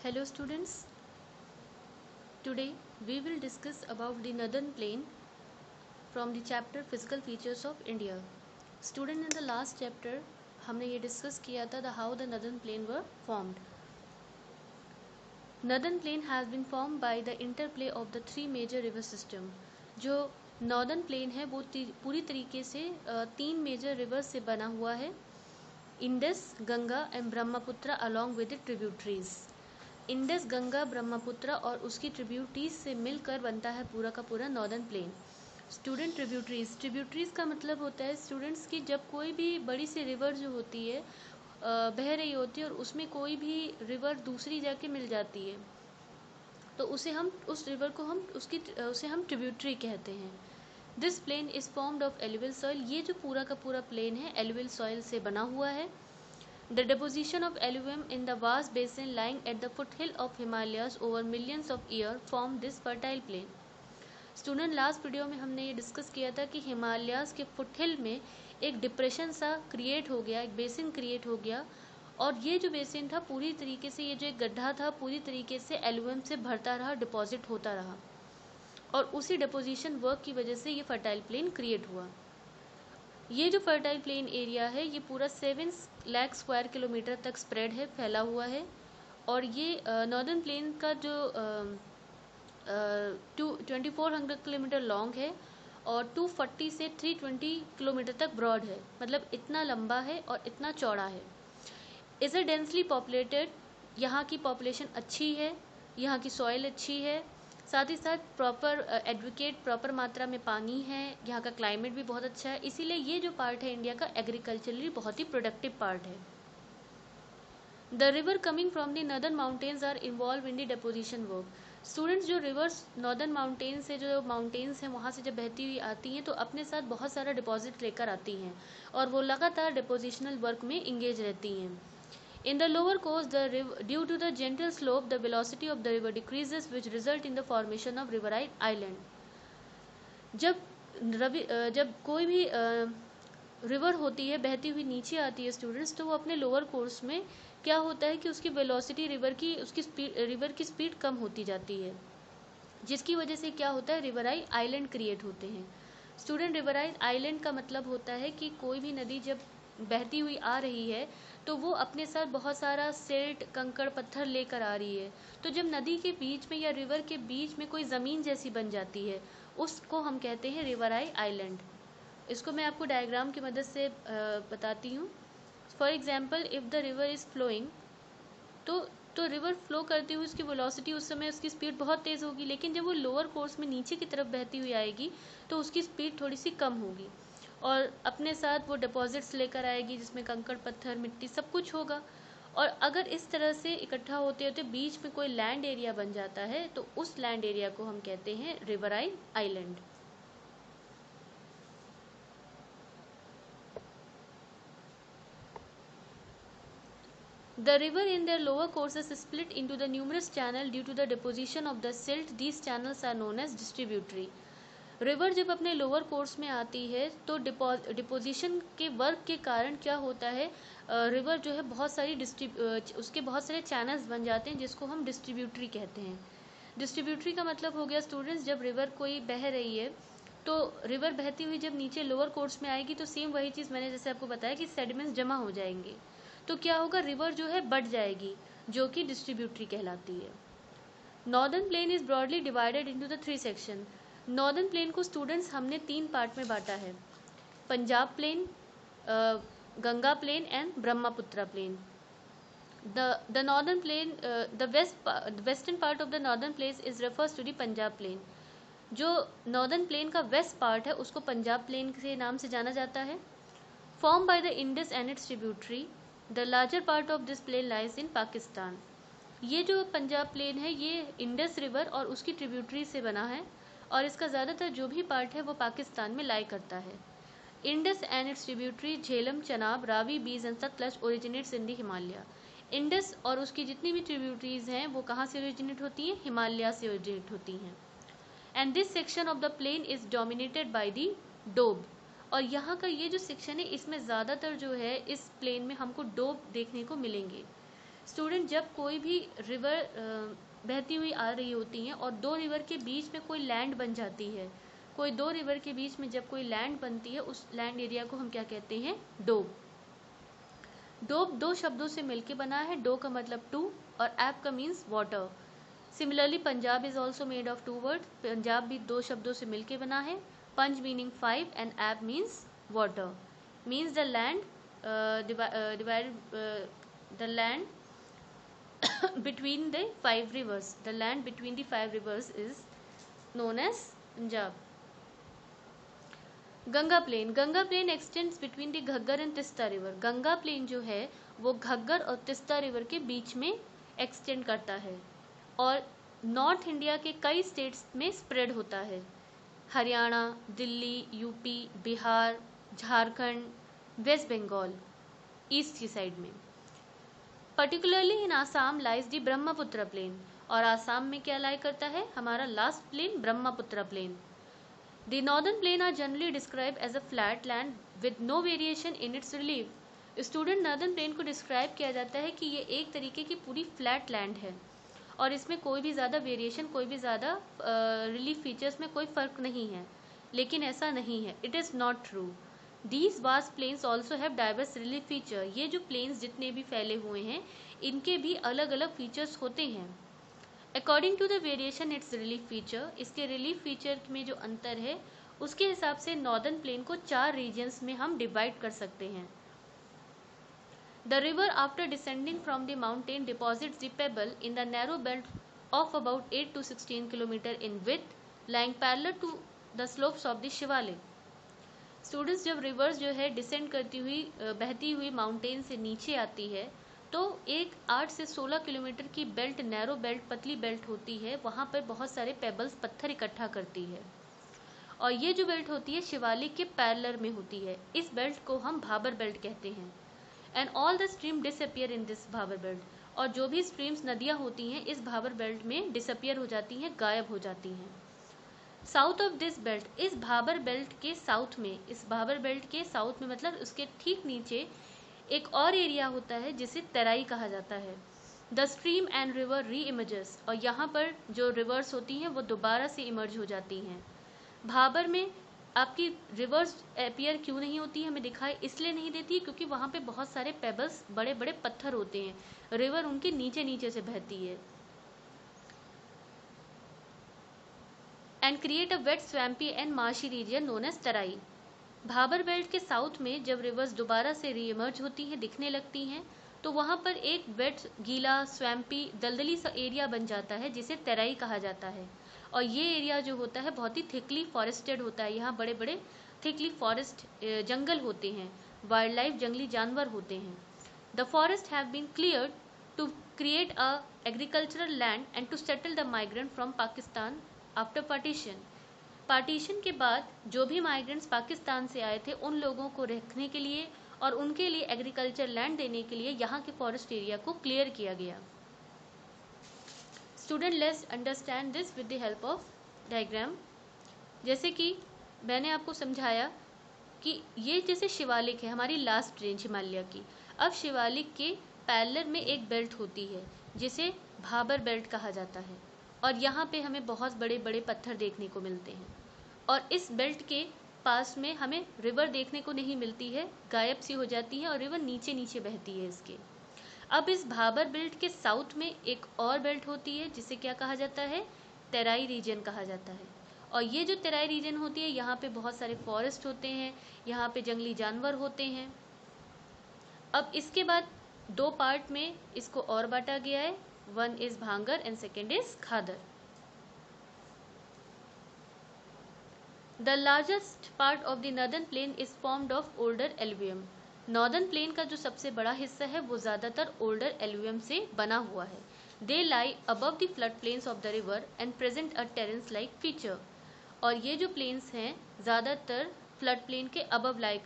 Hello students, today we will discuss about the northern plain from the chapter Physical Features of India. Student, in the last chapter हमने ये discuss किया था the how the northern plain were formed. Northern plain has been formed by the interplay of the three major river system. जो northern plain है वो पूरी तरीके से तीन major rivers से बना हुआ है, Indus, Ganga and Brahmaputra along with the tributaries. Indus, Ganga, Brahmaputra और उसकी ट्रिब्यूटरीज से मिलकर बनता है पूरा का पूरा नॉर्दर्न प्लेन. स्टूडेंट, ट्रिब्यूटरीज का मतलब होता है स्टूडेंट्स की जब कोई भी बड़ी सी रिवर जो होती है बह रही होती है और उसमें कोई भी रिवर दूसरी जाके मिल जाती है तो उस रिवर को उसे हम ट्रिब्यूटरी कहते हैं. This plain is formed of alluvial soil. ये जो पूरा का पूरा प्लेन है एलुवियल सॉइल से बना हुआ है. The deposition of alluvium in the vast basin lying at the foothill of Himalayas over millions of years form this fertile plain. Student, last video में हमने ये डिस्कस किया था कि हिमालयाज के फुटहिल में एक डिप्रेशन सा क्रिएट हो गया, एक बेसिन क्रिएट हो गया और ये जो बेसिन था पूरी तरीके से, ये जो एक गड्ढा था पूरी तरीके से एलुवियम से भरता रहा, डिपॉजिट होता रहा और उसी डिपोजिशन वर्क की वजह से ये फर्टाइल प्लेन क्रिएट हुआ. ये जो फर्टाइल प्लेन एरिया है ये पूरा 7 लाख स्क्वायर किलोमीटर तक स्प्रेड है, फैला हुआ है और ये नॉर्दर्न प्लेन का जो 2400 किलोमीटर लॉन्ग है और 240 से 320 किलोमीटर तक ब्रॉड है. मतलब इतना लंबा है और इतना चौड़ा है. Is a densely populated. यहाँ की पॉपुलेशन अच्छी है, यहाँ की सॉइल अच्छी है, साथ ही साथ प्रॉपर मात्रा में पानी है, यहाँ का क्लाइमेट भी बहुत अच्छा है. इसीलिए ये जो पार्ट है इंडिया का एग्रीकल्चरली बहुत ही प्रोडक्टिव पार्ट है. The river coming from the northern mountains are involve in the deposition work. Students, जो रिवर्स नॉर्दर्न माउंटेन से, जो माउंटेन्स हैं वहाँ से जब बहती हुई आती हैं तो अपने साथ बहुत सारा डिपॉजिट लेकर आती हैं और वो लगातार डिपोजिशनल वर्क में इंगेज रहती हैं. In the lower course, due to the gentle slope, the velocity of the river decreases, which result in the formation of riverine island. जब कोई भी रिवर होती है बहती हुई नीचे आती है स्टूडेंट्स, तो वो अपने लोअर कोर्स में क्या होता है कि उसकी वेलोसिटी रिवर की स्पीड कम होती जाती है, जिसकी वजह से क्या होता है, रिवराइन आइलैंड क्रिएट होते हैं. स्टूडेंट, रिवराइन आइलैंड का मतलब होता है कि कोई भी नदी जब बहती हुई आ रही है तो वो अपने साथ बहुत सारा सिल्ट, कंकड़, पत्थर लेकर आ रही है. तो जब नदी के बीच में या रिवर के बीच में कोई ज़मीन जैसी बन जाती है उसको हम कहते हैं रिवराइन आइलैंड. इसको मैं आपको डायग्राम की मदद से बताती हूँ. For example, if the river is flowing, तो रिवर फ्लो करती हुई उसकी वेलोसिटी, उस समय उसकी स्पीड बहुत तेज़ होगी, लेकिन जब वो लोअर कोर्स में नीचे की तरफ बहती हुई आएगी तो उसकी स्पीड थोड़ी सी कम होगी और अपने साथ वो डिपॉजिट्स लेकर आएगी जिसमें कंकड़, पत्थर, मिट्टी सब कुछ होगा. और अगर इस तरह से इकट्ठा होते होते बीच में कोई लैंड एरिया बन जाता है तो उस लैंड एरिया को हम कहते हैं riverine island. The river in their lower courses is split into the numerous channels due to the deposition of the silt. These channels are known as distributary. River जब अपने लोअर कोर्स में आती है तो डिपोजिशन के work के कारण क्या होता है, रिवर जो है उसके बहुत सारे चैनल्स बन जाते हैं जिसको हम डिस्ट्रीब्यूटरी कहते हैं. डिस्ट्रीब्यूटरी का मतलब हो गया स्टूडेंट्स, जब रिवर कोई बह रही है तो रिवर बहती हुई जब नीचे लोअर कोर्स में आएगी तो सेम वही चीज़ मैंने जैसे आपको बताया कि सेडिमेंट्स जमा हो जाएंगे तो क्या होगा, रिवर जो है बढ़ जाएगी जो कि डिस्ट्रीब्यूटरी कहलाती है. Northern plain is broadly divided into the 3 section. Northern plain को स्टूडेंट्स हमने 3 पार्ट में बांटा है, Punjab plain, Ganga plain and Brahmaputra plain. The northern plain, the western part of the northern plain is refers to the Punjab plain. जो northern plain का west part है उसको Punjab plane के नाम से जाना जाता है. Form by the Indus and its tributary. The larger part of this plain lies in Pakistan. ये जो पंजाब प्लेन है ये इंडस रिवर और उसकी ट्रिब्यूटरी से बना है और इसका ज़्यादातर जो भी पार्ट है वो पाकिस्तान में लाई करता है. Indus and its tributary Jhelum, Chenab, Ravi, Beas and Sutlej originates in the Himalaya. Indus और उसकी जितनी भी ट्रिब्यूटरीज हैं वो कहाँ से ओरिजिनेट होती हैं, हिमालय से ओरिजिनेट होती हैं. And this section of the plain is dominated by the doab. और यहाँ का ये जो सेक्शन है इसमें ज़्यादातर जो है इस प्लेन में हमको डोब देखने को मिलेंगे. स्टूडेंट, जब कोई भी रिवर बहती हुई आ रही होती हैं और दो रिवर के बीच में कोई लैंड बन जाती है, कोई दो रिवर के बीच में जब कोई लैंड बनती है, उस लैंड एरिया को हम क्या कहते हैं? डोब। डोब दो शब्दों से मिलके बना है। डो का मतलब टू और एप का means water. Similarly Punjab is also made of two word. Punjab भी दो शब्दों से मिलके बना है। पंज मीनिंग 5 एंड एप means water. Means the land the land between the 5 rivers. The land between the 5 rivers is known as Punjab. Ganga plain. Ganga plain extends between the Ghaggar and Teesta river. Ganga plain जो है वो घग्गर और तिस्ता रिवर के बीच में एक्सटेंड करता है और नॉर्थ इंडिया के कई स्टेट्स में स्प्रेड होता है। Haryana, Delhi, UP, Bihar, Jharkhand, West Bengal, east की साइड में। Particularly in Assam lies the Brahmaputra plain. और आसाम में क्या लाई करता है? हमारा last plain Brahmaputra plain. The northern plain are generally describe as a flat land with no variation in its relief. Student, northern plain को describe किया जाता है कि ये एक तरीके की पूरी फ्लैट लैंड है और इसमें कोई भी ज़्यादा वेरिएशन, कोई भी ज़्यादा रिलीफ फीचर्स में कोई फ़र्क नहीं है। लेकिन ऐसा नहीं है, it is not true. These vast plains also have diverse relief feature। ये जो plains जितने भी फैले हुए हैं इनके भी अलग अलग फीचर्स होते हैं। According to the variation its relief feature, इसके relief feature में जो अंतर है उसके हिसाब से नॉर्दर्न प्लेन को 4 रीजन्स में हम डिवाइड कर सकते हैं। The river after descending from the mountain deposits the pebble in the narrow belt of about 8 to 16 km in width, lying parallel to the slopes of the Shivalik। Students, जब reverse जो है descend करती हुई बहती हुई mountain से नीचे आती है तो एक 8 से 16 किलोमीटर की बेल्ट, नैरो बेल्ट, पतली बेल्ट होती है। वहाँ पर बहुत सारे पेबल्स, पत्थर इकट्ठा करती है और ये जो बेल्ट होती है शिवालिक के पैरेलल में होती है। इस बेल्ट को हम भाबर बेल्ट कहते हैं। And all the stream disappear in this Bhabar belt. और जो भी स्ट्रीम्स, नदियाँ होती हैं इस भाबर बेल्ट में डिसअपियर हो जाती हैं, गायब हो जाती हैं। साउथ ऑफ दिस बेल्ट, इस भाबर बेल्ट के साउथ में, इस भाबर बेल्ट के साउथ में मतलब उसके ठीक नीचे एक और एरिया होता है जिसे तराई कहा जाता है। द स्ट्रीम एंड रिवर री इमर्जेस। और यहाँ पर जो रिवर्स होती हैं वो दोबारा से इमर्ज हो जाती हैं। भाबर में आपकी रिवर्स अपीयर क्यों नहीं होती है, हमें दिखाई इसलिए नहीं देती है क्योंकि वहाँ पे बहुत सारे पेबल्स, बड़े बड़े पत्थर होते हैं। रिवर उनके नीचे नीचे से बहती है। And create a wet, swampy and marshy region known as Terai. Bhabar belt के साउथ में जब रिवर्स दोबारा से रीइमर्ज होती हैं, दिखने लगती हैं, तो वहाँ पर एक वेट, गीला, स्वैम्पी, दलदली सा एरिया बन जाता है जिसे तराई कहा जाता है। और ये एरिया जो होता है बहुत ही थिकली फॉरेस्टेड होता है। यहाँ बड़े बड़े थिकली फॉरेस्ट जंगल होते हैं, वाइल्ड लाइफ, जंगली जानवर होते हैं। The forest have been cleared to create a agricultural land and to settle the migrant from Pakistan after partition के बाद जो भी माइग्रेंट्स पाकिस्तान से आए थे उन लोगों को रखने के लिए और उनके लिए एग्रीकल्चर लैंड देने के लिए यहाँ के फॉरेस्ट एरिया को क्लियर किया गया। Student, let's understand this with the help of diagram. जैसे कि मैंने आपको समझाया कि ये जैसे शिवालिक है, हमारी लास्ट रेंज हिमालय की। अब शिवालिक के पैरेलल में एक बेल्ट होती है जिसे भाबर बेल्ट कहा जाता है और यहाँ पे हमें बहुत बड़े बड़े पत्थर देखने को मिलते हैं। और इस बेल्ट के पास में हमें रिवर देखने को नहीं मिलती है, गायब सी हो जाती है और रिवर नीचे नीचे बहती है इसके। अब इस भाबर बेल्ट के साउथ में एक और बेल्ट होती है जिसे क्या कहा जाता है? तराई रीजन कहा जाता है। और ये जो तराई रीजन होती है यहाँ पे बहुत सारे फॉरेस्ट होते हैं, यहाँ पे जंगली जानवर होते हैं। अब इसके बाद 2 पार्ट में इसको और बांटा गया है। One is Bhangar and second is Khadar. The largest part of the northern plain is formed of older alluvium. Northern plain का जो सबसे बड़ा हिस्सा है वो ज़्यादातर older alluvium से बना हुआ है। They lie above the flood plains of the river and present a terrace-like feature. और ये जो plains हैं ज़्यादातर flood plain के above lie,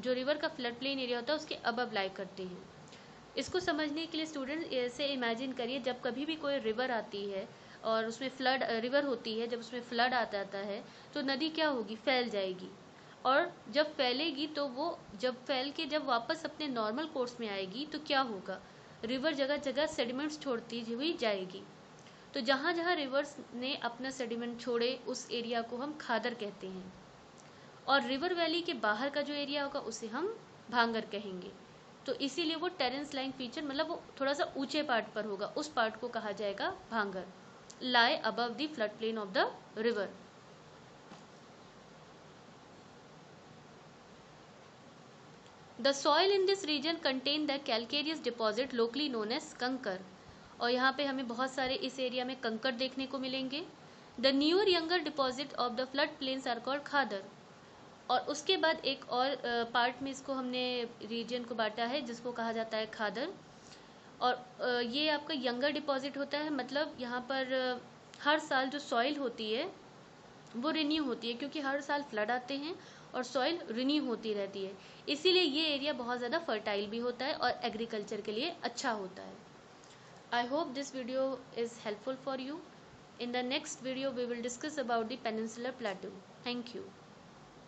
जो river का flood plain area होता है उसके above lie करते हैं। इसको समझने के लिए स्टूडेंट ऐसे इमेजिन करिए, जब कभी भी कोई रिवर आती है और उसमें फ्लड, रिवर होती है, जब उसमें फ्लड आ जाता है तो नदी क्या होगी? फैल जाएगी। और जब फैलेगी तो वो जब फैल के जब वापस अपने नॉर्मल कोर्स में आएगी तो क्या होगा? रिवर जगह जगह सेडिमेंट्स छोड़ती हुई जाएगी। तो जहाँ जहाँ रिवर्स ने अपना सेडिमेंट छोड़े उस एरिया को हम खादर कहते हैं, और रिवर वैली के बाहर का जो एरिया होगा उसे हम भांगर कहेंगे। तो इसीलिए वो टेरेंस लाइंग फीचर, मतलब वो थोड़ा सा ऊंचे पार्ट पर होगा, उस पार्ट को कहा जाएगा भांगर, lie above the floodplain of the river. The soil in this region contain the calcareous deposit locally known as कंकर, और यहाँ पे हमें बहुत सारे इस एरिया में कंकर देखने को मिलेंगे। The newer younger deposit of the flood plains are called खादर, और उसके बाद एक और पार्ट में इसको हमने रीजन को बांटा है जिसको कहा जाता है खादर। और ये आपका यंगर डिपॉजिट होता है, मतलब यहाँ पर हर साल जो सॉइल होती है वो रिन्यू होती है, क्योंकि हर साल फ्लड आते हैं और सॉइल रिन्यू होती रहती है, इसीलिए ये एरिया बहुत ज़्यादा फर्टाइल भी होता है और एग्रीकल्चर के लिए अच्छा होता है। I hope this video is helpful for you. In the next video we will discuss about the Peninsular Plateau. Thank you.